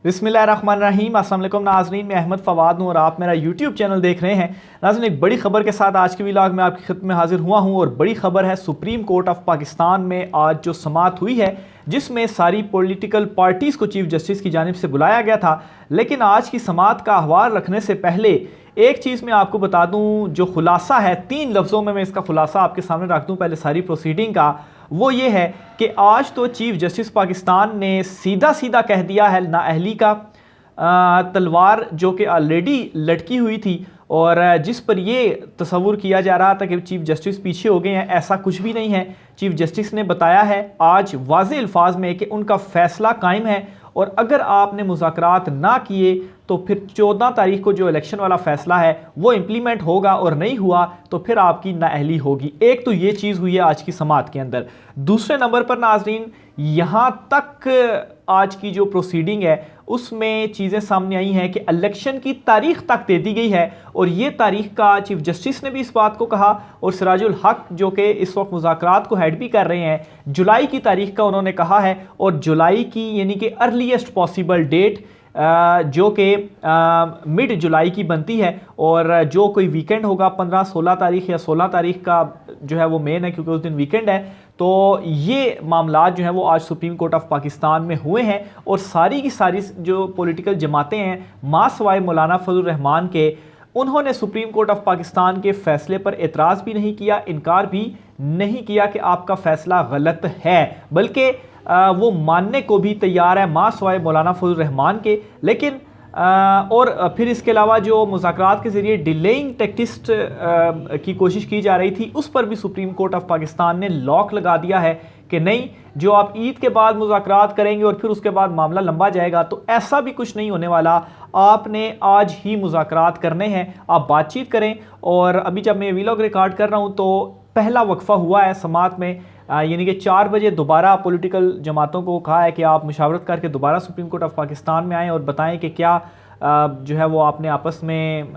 बिस्मिल्लाहिर्रहमानिर्रहीम। अस्सलाम वालेकुम नाज़रीन, मैं अहमद फ़वाद हूँ और आप मेरा यूट्यूब चैनल देख रहे हैं। नाज़रीन, एक बड़ी खबर के साथ आज के व्लॉग में आपकी खिदमत में हाजिर हुआ हूँ और बड़ी खबर है सुप्रीम कोर्ट ऑफ पाकिस्तान में आज जो समाअत हुई है जिसमें सारी पॉलिटिकल पार्टीज़ को चीफ जस्टिस की जानिब से बुलाया गया था। लेकिन आज की समाअत का अहवाल रखने से पहले एक चीज़ मैं आपको बता दूं, जो खुलासा है 3 लफ्ज़ों में मैं इसका खुलासा आपके सामने रख दूं पहले सारी प्रोसीडिंग का, वो ये है कि आज तो चीफ जस्टिस पाकिस्तान ने सीधा सीधा कह दिया है नाअहली का तलवार जो कि ऑलरेडी लटकी हुई थी और जिस पर ये तस्वुर किया जा रहा था कि चीफ जस्टिस पीछे हो गए हैं, ऐसा कुछ भी नहीं है। चीफ जस्टिस ने बताया है आज वाज़ेह अल्फाज में कि उनका फ़ैसला कायम है और अगर आपने मुज़ाकरात ना किए तो फिर 14 तारीख को जो इलेक्शन वाला फ़ैसला है वो इम्प्लीमेंट होगा और नहीं हुआ तो फिर आपकी नाअहली होगी। एक तो ये चीज़ हुई है आज की समाअत के अंदर। दूसरे नंबर पर नाज़रीन, यहाँ तक आज की जो प्रोसीडिंग है उसमें चीज़ें सामने आई हैं कि इलेक्शन की तारीख तक दे दी गई है और ये तारीख का चीफ जस्टिस ने भी इस बात को कहा और सिराजुल हक जो कि इस वक्त मुज़ाकरात को हेड भी कर रहे हैं, जुलाई की तारीख का उन्होंने कहा है और जुलाई की यानी कि अर्लीस्ट पॉसिबल डेट जो कि मिड जुलाई की बनती है और जो कोई वीकेंड होगा 15-16 तारीख या 16 तारीख का जो है वो मेन है क्योंकि उस दिन वीकेंड है। तो ये मामला जो है वो आज सुप्रीम कोर्ट ऑफ पाकिस्तान में हुए हैं और सारी की सारी जो पॉलिटिकल जमातें हैं मां सवाए मौलाना फजल रहमान के, उन्होंने सुप्रीम कोर्ट ऑफ पाकिस्तान के फ़ैसले पर एतराज़ भी नहीं किया, इनकार भी नहीं किया कि आपका फ़ैसला गलत है, बल्कि वो मानने को भी तैयार है मां सवाए मौलाना फजल रहमान के। लेकिन और फिर इसके अलावा जो मुज़ाकरात के ज़रिए डिलेइंग टेक्टिस्ट की कोशिश की जा रही थी उस पर भी सुप्रीम कोर्ट ऑफ पाकिस्तान ने लॉक लगा दिया है कि नहीं, जो आप ईद के बाद मुज़ाकरात करेंगे और फिर उसके बाद मामला लंबा जाएगा, तो ऐसा भी कुछ नहीं होने वाला। आपने आज ही मुज़ाकरात करने हैं, आप बातचीत करें। और अभी जब मैं व्लॉग रिकॉर्ड कर रहा हूँ तो पहला वक्फ़ा हुआ है समाअत में, यानी कि 4 बजे दोबारा पॉलिटिकल जमातों को कहा है कि आप मुशावरत करके दोबारा सुप्रीम कोर्ट ऑफ पाकिस्तान में आएँ और बताएं कि क्या जो है वो आपने आपस में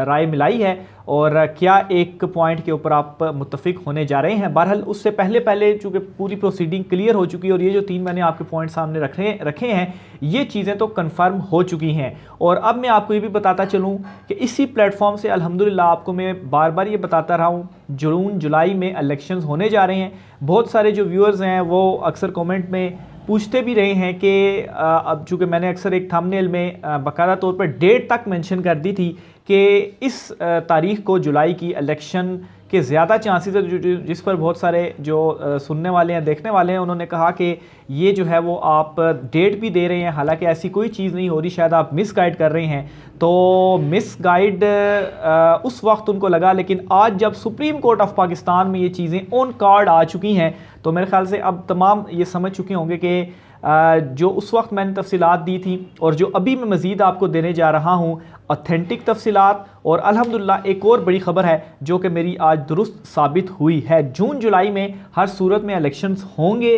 राय मिलाई है और क्या एक पॉइंट के ऊपर आप मुत्तफिक होने जा रहे हैं। बहरहाल उससे पहले चूँकि पूरी प्रोसीडिंग क्लियर हो चुकी है और ये जो 3 मैंने आपके पॉइंट सामने रखे हैं ये चीज़ें तो कन्फर्म हो चुकी हैं। और अब मैं आपको ये भी बताता चलूँ कि इसी प्लेटफॉर्म से अल्हम्दुलिल्लाह आपको मैं बार बार ये बताता रहा हूँ, जून जुलाई में इलेक्शंस होने जा रहे हैं। बहुत सारे जो व्यूअर्स हैं वो अक्सर कमेंट में पूछते भी रहे हैं कि अब चूँकि मैंने अक्सर एक थंबनेल में बाकायदा तौर पर डेट तक मेंशन कर दी थी कि इस तारीख को जुलाई की इलेक्शन के ज़्यादा चांसेस है, जिस पर बहुत सारे जो सुनने वाले हैं देखने वाले हैं उन्होंने कहा कि ये जो है वो आप डेट भी दे रहे हैं, हालांकि ऐसी कोई चीज़ नहीं हो रही, शायद आप मिस गाइड कर रहे हैं। तो मिस गाइड उस वक्त उनको लगा, लेकिन आज जब सुप्रीम कोर्ट ऑफ पाकिस्तान में ये चीज़ें ऑन कार्ड आ चुकी हैं तो मेरे ख्याल से अब तमाम ये समझ चुके होंगे कि जो उस वक्त मैंने तफसीलात दी थी और जो अभी मैं मज़ीद आपको देने जा रहा हूँ ऑथेंटिक तफसीलात। और अल्हम्दुलिल्लाह एक और बड़ी ख़बर है जो कि मेरी आज दुरुस्त साबित हुई है। जून जुलाई में हर सूरत में इलेक्शंस होंगे।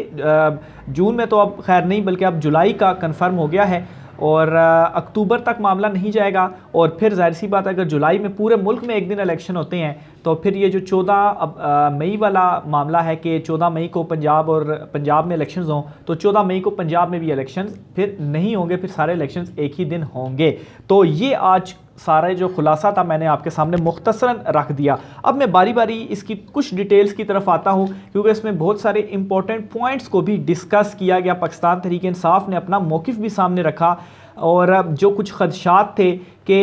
जून में तो अब खैर नहीं, बल्कि अब जुलाई का कन्फर्म हो गया है और अक्टूबर तक मामला नहीं जाएगा। और फिर जाहिर सी बात है अगर जुलाई में पूरे मुल्क में एक दिन इलेक्शन होते हैं तो फिर ये जो 14 मई वाला मामला है कि 14 मई को पंजाब में इलेक्शंस हों, तो 14 मई को पंजाब में भी इलेक्शंस फिर नहीं होंगे, फिर सारे इलेक्शंस एक ही दिन होंगे। तो ये आज सारा जो खुलासा था मैंने आपके सामने मुख्तसरन रख दिया। अब मैं बारी बारी इसकी कुछ डिटेल्स की तरफ आता हूँ क्योंकि इसमें बहुत सारे इंपॉर्टेंट पॉइंट्स को भी डिस्कस किया गया। पाकिस्तान तहरीक इंसाफ ने अपना मौक़िफ़ भी सामने रखा और जो कुछ खदशात थे कि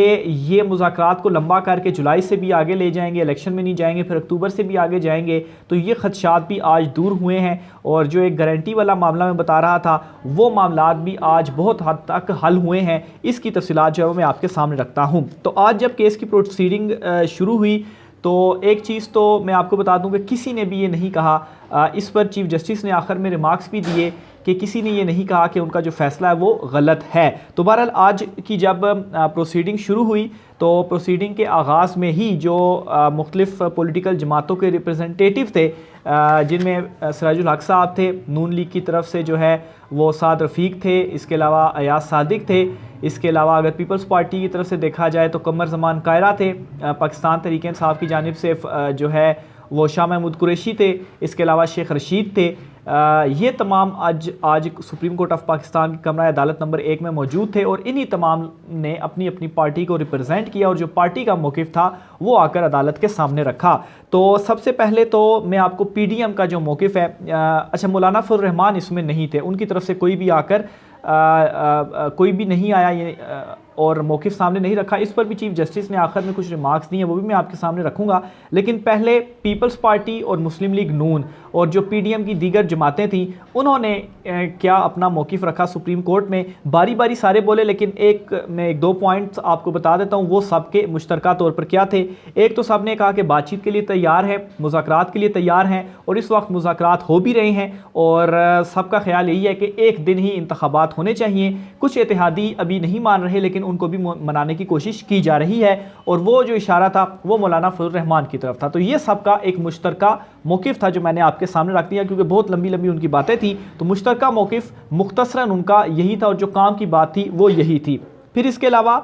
ये मुज़ाकरात को लंबा करके जुलाई से भी आगे ले जाएंगे, इलेक्शन में नहीं जाएंगे, फिर अक्टूबर से भी आगे जाएंगे, तो ये खदशात भी आज दूर हुए हैं। और जो एक गारंटी वाला मामला मैं बता रहा था वो मामलात भी आज बहुत हद तक हल हुए हैं। इसकी तफसीलात जो है मैं आपके सामने रखता हूँ। तो आज जब केस की प्रोसीडिंग शुरू हुई तो एक चीज़ तो मैं आपको बता दूं कि किसी ने भी ये नहीं कहा, इस पर चीफ जस्टिस ने आखिर में रिमार्क्स भी दिए कि किसी ने ये नहीं कहा कि उनका जो फ़ैसला है वो गलत है। तो बहरहाल आज की जब प्रोसीडिंग शुरू हुई तो प्रोसीडिंग के आगाज़ में ही जो मुख्तलिफ़ पॉलिटिकल जमातों के रिप्रेजेंटेटिव थे, जिनमें सिराजुल हक साहब थे, नून लीग की तरफ से जो है वो साद रफ़ीक थे, इसके अलावा अयाज सादिक थे, इसके अलावा अगर पीपल्स पार्टी की तरफ से देखा जाए तो कमर ज़मान कायरा थे, पाकिस्तान तहरीक इंसाफ की जानिब से जो है वो शाह महमूद कुरैशी थे, इसके अलावा शेख रशीद थे, ये तमाम आज सुप्रीम कोर्ट ऑफ पाकिस्तान की कमरा अदालत नंबर 1 में मौजूद थे और इन्हीं तमाम ने अपनी अपनी पार्टी को रिप्रेजेंट किया और जो पार्टी का मौक़िफ़ था वो आकर अदालत के सामने रखा। तो सबसे पहले तो मैं आपको पीडीएम का जो मौक़िफ़ है, अच्छा मौलाना फजल रहमान इसमें नहीं थे, उनकी तरफ से कोई भी आकर कोई भी नहीं आया ये और मौक़िफ़ सामने नहीं रखा। इस पर भी चीफ जस्टिस ने आखिर में कुछ रिमार्क्स दिए, वो भी मैं आपके सामने रखूँगा। लेकिन पहले पीपल्स पार्टी और मुस्लिम लीग नून और जो पीडीएम की दीगर जमातें थीं उन्होंने क्या अपना मौक़िफ़ रखा सुप्रीम कोर्ट में। बारी बारी सारे बोले, लेकिन मैं एक दो पॉइंट्स आपको बता देता हूँ वो सबके मुश्तरका तौर पर क्या थे। एक तो सब ने कहा कि बातचीत के लिए तैयार है, मुज़ाकरात के लिए तैयार हैं और इस वक्त मुज़ाकरात हो भी रहे हैं और सबका ख्याल यही है कि एक दिन ही इंतखाबात होने चाहिए। कुछ इत्तेहादी अभी नहीं मान रहे लेकिन उनको भी मनाने की कोशिश की जा रही है और वो जो इशारा था वो मौलाना फजल रहमान की तरफ था। तो ये सबका एक मुश्तरका मौक़िफ़ था जो मैंने आपके सामने रख दिया, क्योंकि बहुत लंबी लंबी उनकी बातें थी। तो मुश्तरका मौक़िफ़ मुख्तसरन उनका यही था और जो काम की बात थी वो यही थी। फिर इसके अलावा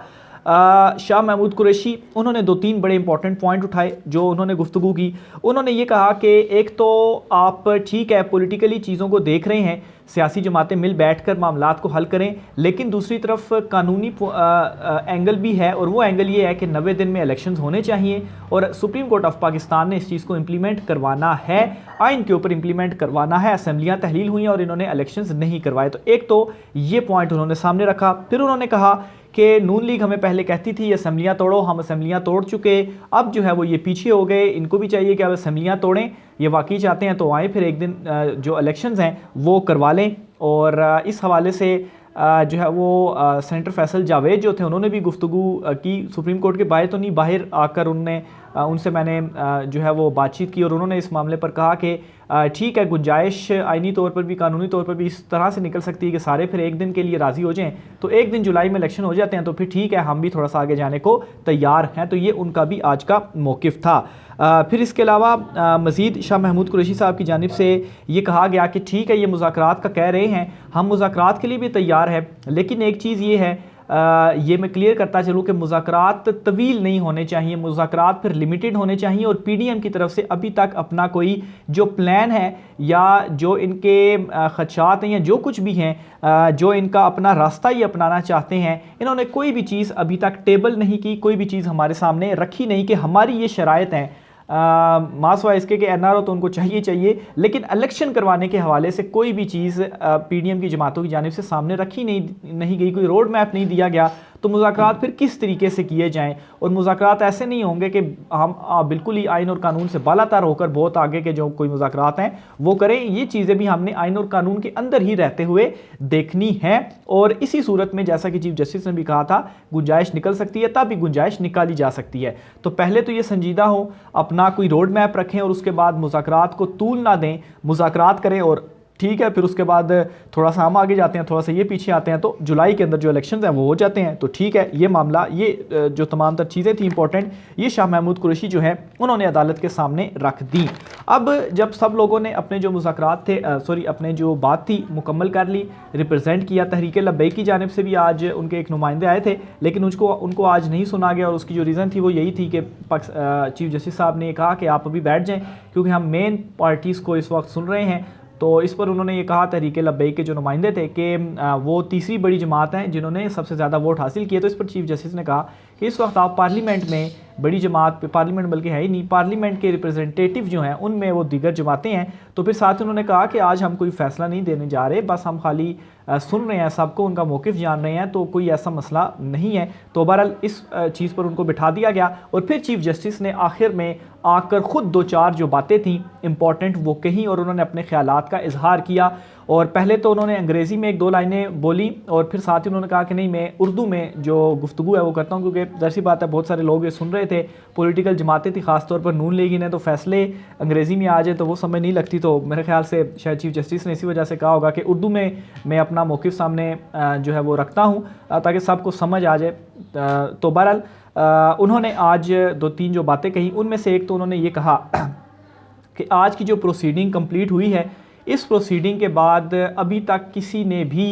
शाह महमूद कुरैशी उन्होंने 2-3 बड़े इंपॉर्टेंट पॉइंट उठाए जो उन्होंने गुफ्तगू की। उन्होंने ये कहा कि एक तो आप ठीक है पॉलिटिकली चीज़ों को देख रहे हैं, सियासी जमातें मिल बैठकर मामलात को हल करें, लेकिन दूसरी तरफ कानूनी एंगल भी है और वो एंगल ये है कि 90 दिन में इलेक्शंस होने चाहिए और सुप्रीम कोर्ट ऑफ पाकिस्तान ने इस चीज़ को इम्प्लीमेंट करवाना है, आइन के ऊपर इम्प्लीमेंट करवाना है। असेंबलियाँ तहलील हुई और इन्होंने इलेक्शंस नहीं करवाए। तो एक तो ये पॉइंट उन्होंने सामने रखा। फिर उन्होंने कहा कि नून लीग हमें पहले कहती थी असेंबलियाँ तोड़ो, हम असेंबलियाँ तोड़ चुके, अब जो है वो ये पीछे हो गए, इनको भी चाहिए कि अब असेंबलियाँ तोड़ें, ये वाकई चाहते हैं तो आए फिर एक दिन जो इलेक्शंस हैं वो करवा लें। और इस हवाले से जो है वो सेनेटर फैसल जावेद जो थे उन्होंने भी गुफ्तगू की, सुप्रीम कोर्ट के बाहर तो नहीं, बाहर आकर उनसे मैंने जो है वो बातचीत की और उन्होंने इस मामले पर कहा कि ठीक है गुंजाइश आइनी तौर पर भी कानूनी तौर पर भी इस तरह से निकल सकती है कि सारे फिर एक दिन के लिए राज़ी हो जाएं, तो एक दिन जुलाई में इलेक्शन हो जाते हैं तो फिर ठीक है हम भी थोड़ा सा आगे जाने को तैयार हैं। तो ये उनका भी आज का मौक़िफ़ था। फिर इसके अलावा मज़ीद शाह महमूद कुरैशी साहब की जानिब से ये कहा गया कि ठीक है ये मुज़ाकरात का कह रहे हैं, हम मुज़ाकरात के लिए भी तैयार है, लेकिन एक चीज़ ये है ये मैं क्लियर करता चलूँ कि मुज़ाकरात तवील नहीं होने चाहिए, मुज़ाकरात फिर लिमिटेड होने चाहिए। और पीडीएम की तरफ से अभी तक अपना कोई जो प्लान है या जो इनके ख़दशात हैं या जो कुछ भी हैं जो इनका अपना रास्ता ही अपनाना चाहते हैं, इन्होंने कोई भी चीज़ अभी तक टेबल नहीं की, कोई भी चीज़ हमारे सामने रखी नहीं कि हमारी ये शराइत हैं। मासवा इसके कि एनआरओ तो उनको चाहिए, लेकिन इलेक्शन करवाने के हवाले से कोई भी चीज़ पीडीएम की जमातों की जानिब से सामने रखी नहीं गई, कोई रोड मैप नहीं दिया गया। तो मुज़ाकरात फिर किस तरीके से किए जाएं और मुज़ाकरात ऐसे नहीं होंगे कि हम बिल्कुल ही आइन और कानून से बालातर होकर बहुत आगे के जो कोई मुज़ाकरात हैं वो करें। ये चीज़ें भी हमने आइन और कानून के अंदर ही रहते हुए देखनी है और इसी सूरत में जैसा कि चीफ जस्टिस ने भी कहा था गुंजाइश निकल सकती है, तब भी गुंजाइश निकाली जा सकती है। तो पहले तो ये संजीदा हो, अपना कोई रोड मैप रखें और उसके बाद मुज़ाकरात को तूल ना दें, मुज़ाकरात करें और ठीक है फिर उसके बाद थोड़ा सा हम आगे जाते हैं, थोड़ा सा ये पीछे आते हैं, तो जुलाई के अंदर जो इलेक्शंस हैं वो हो जाते हैं। तो ठीक है ये मामला, ये जो तमाम तर चीज़ें थी इंपॉर्टेंट, ये शाह महमूद कुरैशी जो है उन्होंने अदालत के सामने रख दी। अब जब सब लोगों ने अपने जो मुज़ाकरात थे अपने जो बात थी मुकम्मल कर ली, रिप्रेजेंट किया, तहरीक लब्बैक की जानिब से भी आज उनके एक नुमाइंदे आए थे, लेकिन उनको आज नहीं सुना गया और उसकी जो रीज़न थी वो यही थी कि चीफ जस्टिस साहब ने कहा कि आप अभी बैठ जाएँ क्योंकि हम मेन पार्टीज़ को इस वक्त सुन रहे हैं। तो इस पर उन्होंने ये कहा तहरीक लब्बैक के जो नुमाइंदे थे कि वो तीसरी बड़ी जमात हैं जिन्होंने सबसे ज़्यादा वोट हासिल किए। तो इस पर चीफ जस्टिस ने कहा कि इस वक्त आप पार्लियामेंट में बड़ी जमात पे, पार्लियामेंट बल्कि है ही नहीं, पार्लियामेंट के रिप्रेजेंटेटिव जो हैं उनमें वो दीगर जमातें हैं। तो फिर साथ उन्होंने कहा कि आज हम कोई फ़ैसला नहीं देने जा रहे, बस हम खाली सुन रहे हैं, सबको उनका मौक़िफ़ जान रहे हैं, तो कोई ऐसा मसला नहीं है। तो बहरहाल इस चीज़ पर उनको बिठा दिया गया और फिर चीफ जस्टिस ने आखिर में आकर ख़ुद 2-4 जो बातें थीं इंपॉर्टेंट वो कहीं और उन्होंने अपने ख़यालात का इजहार किया। और पहले तो उन्होंने अंग्रेज़ी में 1-2 लाइनें बोली और फिर साथ ही उन्होंने कहा कि नहीं मैं उर्दू में जो गुफ्तगू है वो करता हूँ, क्योंकि ज़ाहिर सी बात है बहुत सारे लोग ये सुन रहे थे, पॉलिटिकल जमातें थी ख़ासतौर पर नून लीग ने, तो फैसले अंग्रेज़ी में आ जाए तो वो समझ नहीं लगती। तो मेरे ख्याल से शायद चीफ जस्टिस ने इसी वजह से कहा होगा कि उर्दू में मैं अपना मौक़िफ़ सामने जो है वो रखता हूँ ताकि सबको समझ आ जाए। तो बहरहाल उन्होंने आज 2-3 जो बातें कही उनमें से एक तो उन्होंने ये कहा कि आज की जो प्रोसीडिंग कंप्लीट हुई है, इस प्रोसीडिंग के बाद अभी तक किसी ने भी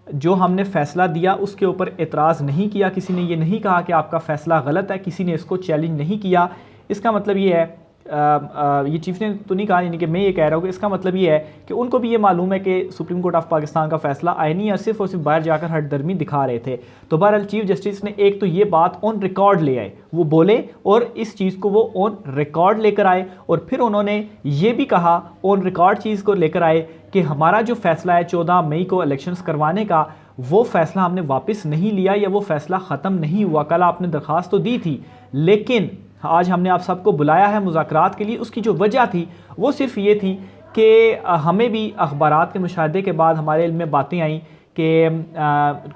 जो हमने फ़ैसला दिया उसके ऊपर एतराज़ नहीं किया, किसी ने ये नहीं कहा कि आपका फ़ैसला गलत है, किसी ने इसको चैलेंज नहीं किया। इसका मतलब ये है ये चीफ ने तो नहीं कहा, यानी कि मैं ये कह रहा हूँ कि इसका मतलब ये है कि उनको भी ये मालूम है कि सुप्रीम कोर्ट ऑफ पाकिस्तान का फैसला आईनी और सिर्फ बाहर जाकर हटदर्मी दिखा रहे थे। तो बहरहाल चीफ जस्टिस ने एक तो ये बात ऑन रिकॉर्ड ले आए, वो बोले और इस चीज़ को वो ऑन रिकॉर्ड लेकर आए, और फिर उन्होंने ये भी कहा ऑन रिकॉर्ड चीज़ को लेकर आए कि हमारा जो फैसला है 14 मई को इलेक्शंस करवाने का, वो फैसला हमने वापस नहीं लिया या वो फैसला ख़त्म नहीं हुआ। कल आपने दरख्वास्त तो दी थी, लेकिन आज हमने आप सबको बुलाया है मुज़ाकरात के लिए। उसकी जो वजह थी वो सिर्फ ये थी कि हमें भी अखबारात के मुशाहदे के बाद हमारे इल्म में बातें आई कि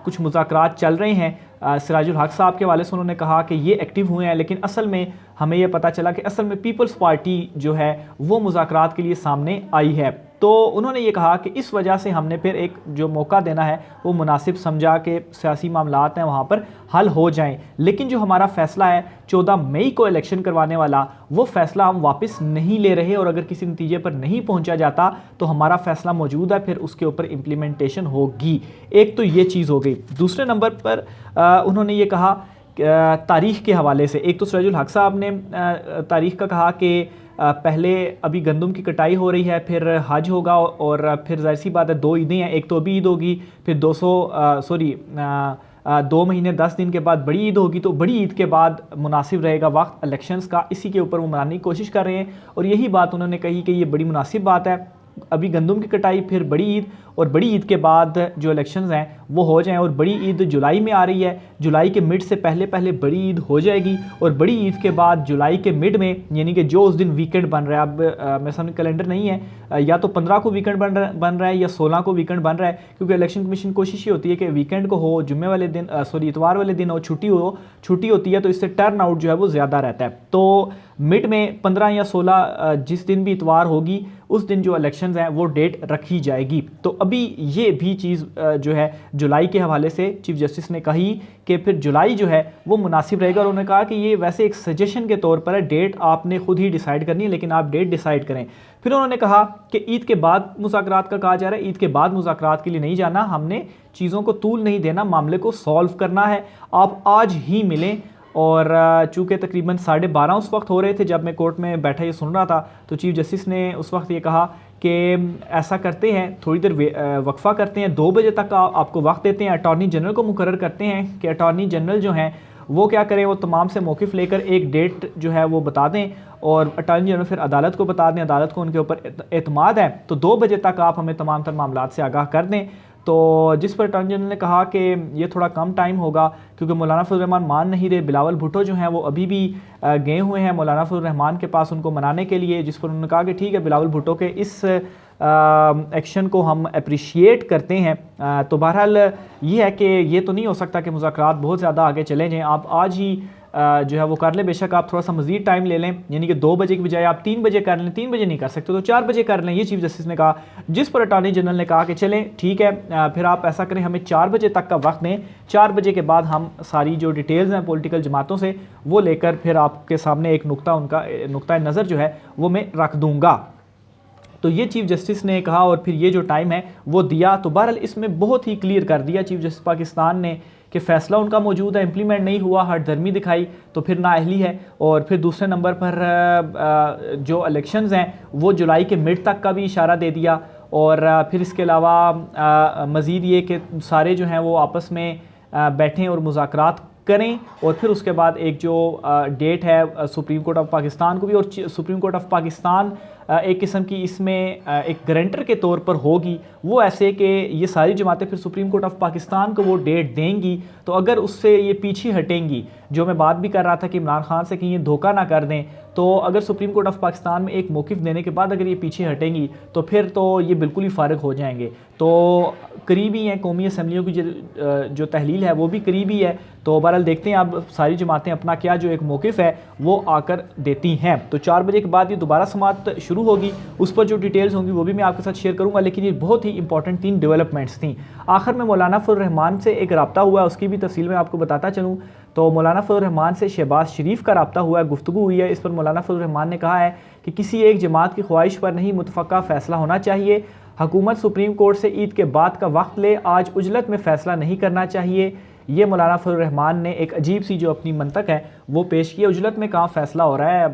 कुछ मुज़ाकरात चल रहे हैं। सिराजुल हक साहब के वाले से उन्होंने कहा कि ये एक्टिव हुए हैं, लेकिन असल में हमें यह पता चला कि असल में पीपल्स पार्टी जो है वो मुज़ाकरात के लिए सामने आई है। तो उन्होंने ये कहा कि इस वजह से हमने फिर एक जो मौका देना है वो मुनासिब समझा कि सियासी मामलात हैं वहाँ पर हल हो जाएं, लेकिन जो हमारा फ़ैसला है 14 मई को इलेक्शन करवाने वाला, वो फ़ैसला हम वापस नहीं ले रहे, और अगर किसी नतीजे पर नहीं पहुँचा जाता तो हमारा फ़ैसला मौजूद है, फिर उसके ऊपर इम्प्लीमेंटेशन होगी। एक तो ये चीज़ हो गई। दूसरे नंबर पर उन्होंने ये कहा तारीख़ के हवाले से, एक तो सिराजुल हक साहब ने तारीख़ का कहा कि पहले अभी गंदम की कटाई हो रही है, फिर हज होगा, और फिर जाहिर सी बात है 2 ईदें हैं, एक तो अभी ईद होगी, फिर 2 महीने 10 दिन के बाद बड़ी ईद होगी। तो बड़ी ईद के बाद मुनासिब रहेगा वक्त इलेक्शंस का, इसी के ऊपर वो मनाने की कोशिश कर रहे हैं, और यही बात उन्होंने कही कि ये बड़ी मुनासिब बात है, अभी गंदम की कटाई, फिर बड़ी ईद, और बड़ी ईद के बाद जो इलेक्शंस हैं वो हो जाएं। और बड़ी ईद जुलाई में आ रही है, जुलाई के मिड से पहले पहले बड़ी ईद हो जाएगी, और बड़ी ईद के बाद जुलाई के मिड में, यानी कि जो उस दिन वीकेंड बन रहा है, अब मेरे सामने कैलेंडर नहीं है, या तो 15 को वीकेंड बन रहा है या 16 को वीकेंड बन रहा है, क्योंकि इलेक्शन कमीशन कोशिश ये होती है कि वीकेंड को हो, जुम्मे वाले दिन इतवार वाले दिन हो, छुट्टी होती है, तो इससे टर्न आउट जो है वो ज़्यादा रहता है। तो मिड में 15 या 16 जिस दिन भी इतवार होगी उस दिन जो इलेक्शंस हैं वो डेट रखी जाएगी। तो अभी ये भी चीज़ जो है जुलाई के हवाले से चीफ जस्टिस ने कही कि फिर जुलाई जो है वो मुनासिब रहेगा, और उन्होंने कहा कि ये वैसे एक सजेशन के तौर पर है, डेट आपने खुद ही डिसाइड करनी है, लेकिन आप डेट डिसाइड करें। फिर उन्होंने कहा कि ईद के बाद मुज़ाकरात का कहा जा रहा है, ईद के बाद मुज़ाकरात के लिए नहीं जाना, हमने चीज़ों को तूल नहीं देना, मामले को सॉल्व करना है, आप आज ही मिलें। और चूँकि तकरीबन 12:30 उस वक्त हो रहे थे जब मैं कोर्ट में बैठा ये सुन रहा था, तो चीफ जस्टिस ने उस वक्त ये कहा कि ऐसा करते हैं, थोड़ी देर वक्फा करते हैं, 2 बजे तक आपको वक्त देते हैं, अटॉर्नी जनरल को मुकर्रर करते हैं कि अटॉर्नी जनरल जो हैं वो क्या करें, वो तमाम से मौक़िफ़ लेकर एक डेट जो है वो बता दें, और अटॉर्नी जनरल फिर अदालत को बता दें, अदालत को उनके ऊपर एतमाद है, तो 2 बजे तक आप हमें तमाम तर मामलात से आगाह कर दें। तो जिस पर अटॉर्नी जनरल ने कहा कि ये थोड़ा कम टाइम होगा, क्योंकि मौलाना फजल रहमान मान नहीं रहे, बिलावल भुट्टो जो हैं वो अभी भी गए हुए हैं मौलाना फजल रहमान के पास उनको मनाने के लिए, जिस पर उन्होंने कहा कि ठीक है, बिलावल भुट्टो के इस एक्शन को हम अप्रिशिएट करते हैं। तो बहरहाल ये है कि ये तो नहीं हो सकता कि मुज़ाकरात बहुत ज़्यादा आगे चले जाएँ, आप आज ही जो है वो कर लें, बेशक आप थोड़ा सा मज़ीद टाइम ले लें, यानी कि 2 बजे की बजाय आप 3 बजे कर लें, 3 बजे नहीं कर सकते तो 4 बजे कर लें, ये चीफ जस्टिस ने कहा। जिस पर अटॉर्नी जनरल ने कहा कि चलें ठीक है, फिर आप ऐसा करें, हमें 4 बजे तक का वक्त दें, 4 बजे के बाद हम सारी जो डिटेल्स हैं पॉलिटिकल जमातों से वो लेकर फिर आपके सामने एक नुक्ता नज़र जो है वो मैं रख दूँगा। तो ये चीफ जस्टिस ने कहा, और फिर ये जो टाइम है वो दिया। तो बहरहाल इसमें बहुत ही क्लियर कर दिया चीफ जस्टिस पाकिस्तान ने कि फ़ैसला उनका मौजूद है, इम्प्लीमेंट नहीं हुआ, हटधर्मी दिखाई, तो फिर नाअहली है। और फिर दूसरे नंबर पर जो इलेक्शंस हैं वो जुलाई के मिड तक का भी इशारा दे दिया, और फिर इसके अलावा मज़ीद ये कि सारे जो हैं वो आपस में बैठें और मुज़ाकरात करें, और फिर उसके बाद एक जो डेट है सुप्रीम कोर्ट ऑफ पाकिस्तान को भी, और सुप्रीम कोर्ट ऑफ पाकिस्तान एक किस्म की इसमें एक गारंटर के तौर पर होगी, वो ऐसे कि ये सारी जमातें फिर सुप्रीम कोर्ट ऑफ पाकिस्तान को वो डेट देंगी। तो अगर उससे ये पीछे हटेंगी, जो मैं बात भी कर रहा था कि इमरान खान से कहीं ये धोखा ना कर दें, तो अगर सुप्रीम कोर्ट ऑफ पाकिस्तान में एक मौक़िफ़ देने के बाद अगर ये पीछे हटेंगी तो फिर तो ये बिल्कुल ही फ़ारिग हो जाएंगे। तो करीबी हैं कौमी असम्बलियों की जो तहलील है वो भी करीबी है। तो बहरहाल देखते हैं अब सारी जमातें अपना क्या जो एक मौक़िफ़ है वो आकर देती हैं। तो 4 बजे के बाद ये दोबारा समाअत शुरू होगी, उस पर जो डिटेल्स होंगी वो भी मैं आपके साथ शेयर करूँगा। लेकिन ये बहुत ही इंपॉर्टेंट 3 डेवलपमेंट्स थी। आखिर में मौलाना फजल रहमान से एक रब्ता हुआ, उसकी भी तफसील में आपको बताता चलूँ। तो मौलाना फजल रहमान से शहबाज शरीफ का रब्ता हुआ है, गुफ्तगू हुई है। इस पर मौलाना फजल रहमान ने कहा है कि किसी एक जमात की ख्वाहिश पर नहीं मुतफ़क्का फ़ैसला होना चाहिए। हुकूमत सुप्रीम कोर्ट से ईद के बाद का वक्त ले, आज उजलत में फ़ैसला नहीं करना चाहिए। ये मौलाना फजल रहमान ने एक अजीब सी जो अपनी मंतक है वो पेश की है। उजलत में कहाँ फ़ैसला हो रहा है।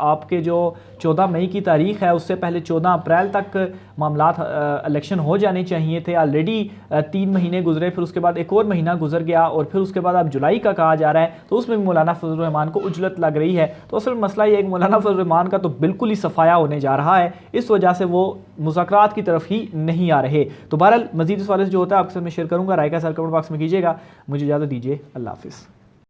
आपके जो 14 मई की तारीख है उससे पहले 14 अप्रैल तक मामलात इलेक्शन हो जाने चाहिए थे। ऑलरेडी 3 महीने गुजरे, फिर उसके बाद एक और महीना गुजर गया और फिर उसके बाद अब जुलाई का कहा जा रहा है, तो उसमें भी मौलाना फजल रहमान को उजलत लग रही है। तो असल मसला ये है कि मौलाना फजल रहमान का तो बिल्कुल ही सफाया होने जा रहा है, इस वजह से वो मुज़ाकरात की तरफ ही नहीं आ रहे। तो बहरहाल मजीद इस वाले से जो होता है आपके साथ मैं शेयर करूँगा। राय का सर कमेंट बॉक्स में कीजिएगा। मुझे इजाज़त दीजिए। अल्लाह हाफिज़।